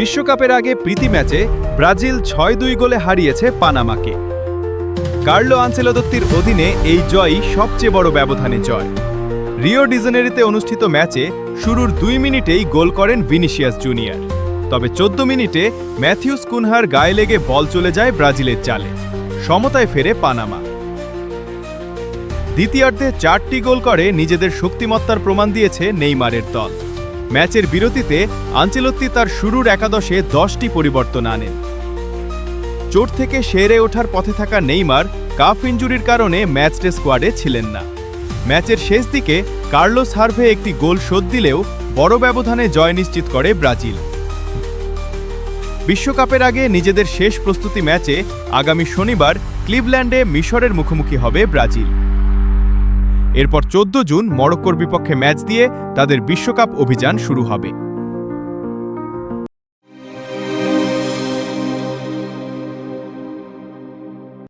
বিশ্বকাপের আগে প্রীতি ম্যাচে ব্রাজিল ৬-২ গোলে হারিয়েছে পানামাকে। কার্লো আনচেলত্তির অধীনে এই জয়ই সবচেয়ে বড় ব্যবধানে জয়। রিও ডি জেনেরিওতে অনুষ্ঠিত ম্যাচে শুরুর ২ মিনিটেই গোল করেন ভিনিসিয়াস জুনিয়র। তবে ১৪ মিনিটে ম্যাথিউস কুনহার গায়ে লেগে বল চলে যায় ব্রাজিলের জালে। সমতায় ফেরে পানামা। দ্বিতীয়ার্ধে ৪টি গোল করে নিজেদের শক্তিমত্তার প্রমাণ দিয়েছে নেইমারের দল। ম্যাচের বিরতিতে আনচেলত্তি তার শুরুর একাদশে ১০টি পরিবর্তন আনেন। চোট থেকে সেরে ওঠার পথে থাকা নেইমার কাফ ইনজুরির কারণে ম্যাচডে স্কোয়াডে ছিলেন না। ম্যাচের শেষ দিকে কার্লোস হার্ভে একটি গোল শোধ দিলেও বড় ব্যবধানে জয় নিশ্চিত করে ব্রাজিল। বিশ্বকাপের আগে নিজেদের শেষ প্রস্তুতি ম্যাচে আগামী শনিবার ক্লিভল্যান্ডে মিশরের মুখোমুখি হবে ব্রাজিল। এরপর ১৪ জুন মরক্কোর বিপক্ষে ম্যাচ দিয়ে তাদের বিশ্বকাপ অভিযান শুরু হবে।